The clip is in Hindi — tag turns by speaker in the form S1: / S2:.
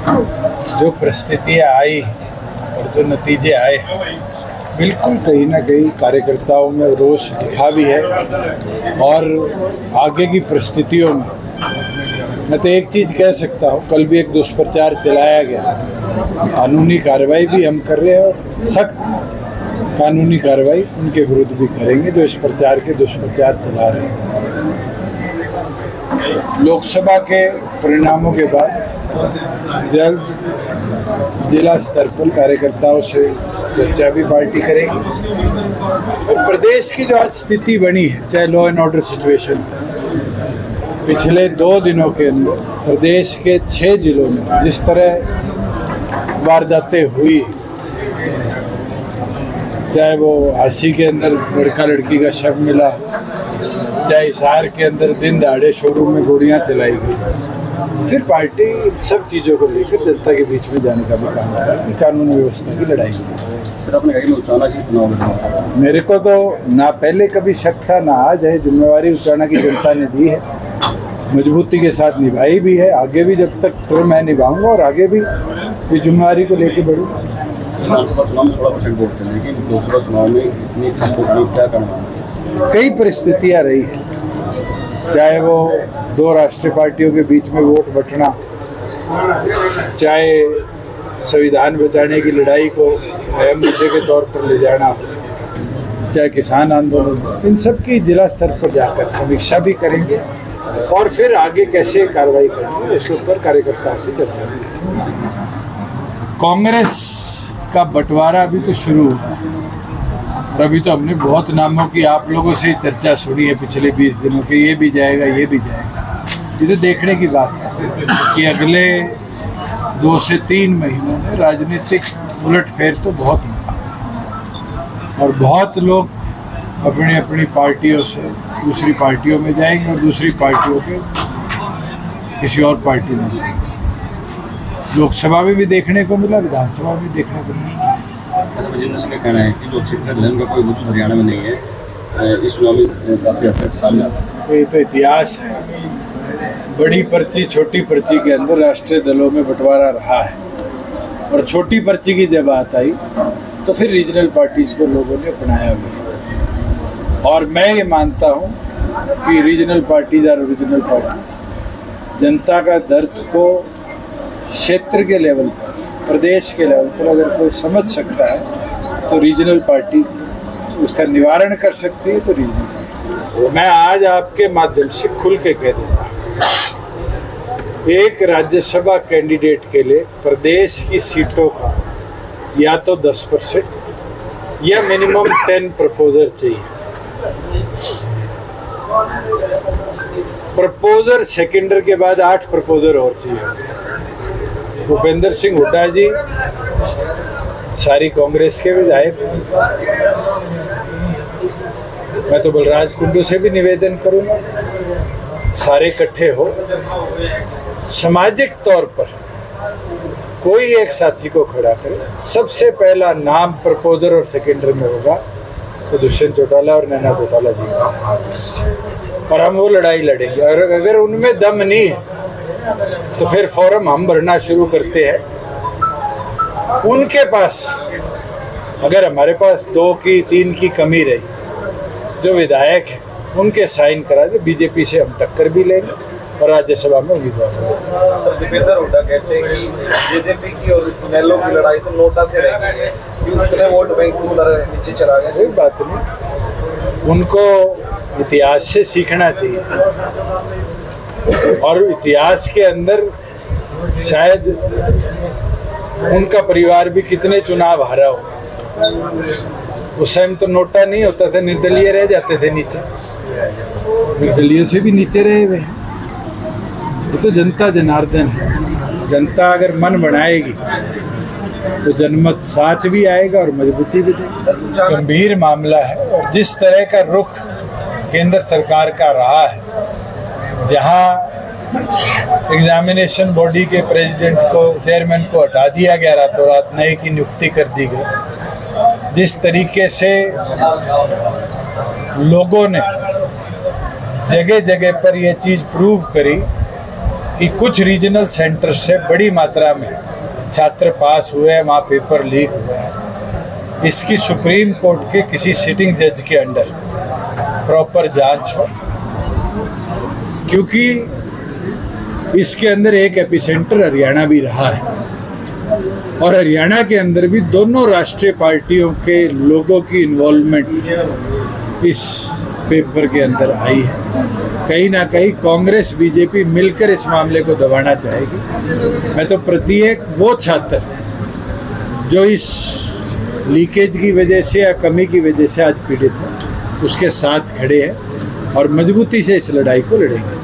S1: जो परिस्थितियाँ आई और जो नतीजे आए, बिल्कुल कहीं ना कहीं कार्यकर्ताओं में रोष दिखा भी है। और आगे की परिस्थितियों में मैं तो एक चीज़ कह सकता हूँ, कल भी एक दुष्प्रचार चलाया गया, कानूनी कार्रवाई भी हम कर रहे हैं और सख्त कानूनी कार्रवाई उनके विरुद्ध भी करेंगे जो इस प्रचार के दुष्प्रचार चला रहे हैं। लोकसभा के परिणामों के बाद जल्द जिला स्तर पर कार्यकर्ताओं से चर्चा भी पार्टी करेगी और प्रदेश की जो आज स्थिति बनी है, चाहे लॉ एंड ऑर्डर सिचुएशन, पिछले 2 दिनों के अंदर प्रदेश के 6 जिलों में जिस तरह वारदातें हुई, चाहे वो हांसी के अंदर लड़का लड़की का शव मिला, चाहे हिसार के अंदर दिन दहाड़े शोरूम में गोलियां चलाई गई, फिर पार्टी इन सब चीज़ों को लेकर जनता के बीच में जाने का भी काम करेगी, कानून व्यवस्था की लड़ाई की।
S2: सर, आपने कहा उचाना की चुनाव,
S1: मेरे को तो ना पहले कभी शक था ना आज है। जिम्मेवारी उचाना की जनता ने दी है, मजबूती के साथ निभाई भी है, आगे भी जब तक तो मैं निभाऊंगा और आगे भी ये जिम्मेवारी को लेके बढ़ूंगा।
S2: विधानसभा चुनाव में 16% वोट थे, लेकिन लोकसभा चुनाव में इतनी क्या करना,
S1: कई परिस्थितियाँ रही है, चाहे वो 2 राष्ट्रीय पार्टियों के बीच में वोट बंटना, चाहे संविधान बचाने की लड़ाई को अहम मुद्दे के तौर पर ले जाना, चाहे किसान आंदोलन, इन सब की जिला स्तर पर जाकर समीक्षा भी करेंगे और फिर आगे कैसे कार्रवाई करेंगे उसके ऊपर कार्यकर्ताओं से चर्चा भी करेंगे। कांग्रेस का बंटवारा अभी तो शुरू हुआ और अभी तो हमने बहुत नामों की आप लोगों से चर्चा सुनी है पिछले 20 दिनों के, ये भी जाएगा ये भी जाएगा। ये तो देखने की बात है कि अगले 2 से 3 महीनों में राजनीतिक उलटफेर तो बहुत होगा और बहुत लोग अपनी अपनी पार्टियों से दूसरी पार्टियों में जाएंगे और दूसरी पार्टियों के किसी और पार्टी में जाएंगे। लोकसभा में भी देखने को मिला, विधानसभा में भी देखने को मिला।
S2: राजेंद्र सिंह का कहना है कि जो क्षेत्र धर्म का कोई वजूद हरियाणा में नहीं है, इस चुनाव में काफी हद तक सामने आता है।
S1: ये तो इतिहास है, बड़ी पर्ची छोटी पर्ची के अंदर राष्ट्रीय दलों में बंटवारा रहा है और छोटी पर्ची की जब बात आई तो फिर रीजनल पार्टीज को लोगों ने अपनाया भी। और मैं ये मानता हूँ कि रीजनल पार्टीज और ओरिजिनल पार्टीज जनता का दर्द को क्षेत्र के लेवल पर, प्रदेश के लेवल पर अगर कोई समझ सकता है तो रीजनल पार्टी उसका निवारण कर सकती है। तो रीजनल, मैं आज आपके माध्यम से खुल के कह देता हूँ, एक राज्यसभा कैंडिडेट के लिए प्रदेश की सीटों का या तो 10% या मिनिमम 10 प्रपोजर चाहिए। प्रपोजर सेकेंडर के बाद 8 प्रपोजर और चाहिए। भूपेंद्र सिंह हुड्डा जी सारी कांग्रेस के विधायक, मैं तो बलराज कुंडू से भी निवेदन करूंगा, सारे इकट्ठे हो, सामाजिक तौर पर कोई एक साथी को खड़ा करे। सबसे पहला नाम प्रपोजर और सेकेंडर में होगा तो दुष्यंत चौटाला और नैना चौटाला जी का, और हम वो लड़ाई लड़ेंगे। और अगर उनमें दम नहीं है तो फिर फॉर्म हम भरना शुरू करते हैं। उनके पास अगर हमारे पास 2 की 3 की कमी रही, जो विधायक है उनके साइन करा दे, बीजेपी से हम टक्कर भी लेंगे और राज्यसभा में उम्मीदवार होंगे।
S3: सर, दीपेंद्र हुड्डा कहते हैं कि बीजेपी की और इनेलो की लड़ाई तो नोटा से रह गई है, उतने वोट बैंक इस तरह नीचे चला गया।
S1: कोई बात नहीं, उनको इतिहास से सीखना चाहिए और इतिहास के अंदर शायद उनका परिवार भी कितने चुनाव हारा होगा। उस टाइम तो नोटा नहीं होता था, निर्दलीय रह जाते थे नीचे, निर्दलीय से भी नीचे रहे हुए हैं। ये तो जनता जनार्दन है, जनता अगर मन बनाएगी तो जनमत साथ भी आएगा और मजबूती भी देगी। गंभीर मामला है और जिस तरह का रुख केंद्र सरकार का रहा है, जहां एग्जामिनेशन बॉडी के प्रेसिडेंट को, चेयरमैन को हटा दिया गया रातों रात, नए की नियुक्ति कर दी गई, जिस तरीके से लोगों ने जगह जगह पर यह चीज प्रूव करी कि कुछ रीजनल सेंटर से बड़ी मात्रा में छात्र पास हुए हैं, वहाँ पेपर लीक हुआ है। इसकी सुप्रीम कोर्ट के किसी सिटिंग जज के अंडर प्रॉपर जांच हो, क्योंकि इसके अंदर एक एपिसेंटर हरियाणा भी रहा है और हरियाणा के अंदर भी दोनों राष्ट्रीय पार्टियों के लोगों की इन्वॉल्वमेंट इस पेपर के अंदर आई है। कहीं ना कहीं कांग्रेस बीजेपी मिलकर इस मामले को दबाना चाहेगी। मैं तो प्रत्येक वो छात्र जो इस लीकेज की वजह से या कमी की वजह से आज पीड़ित है, उसके साथ खड़े हैं और मजबूती से इस लड़ाई को लड़ेंगे।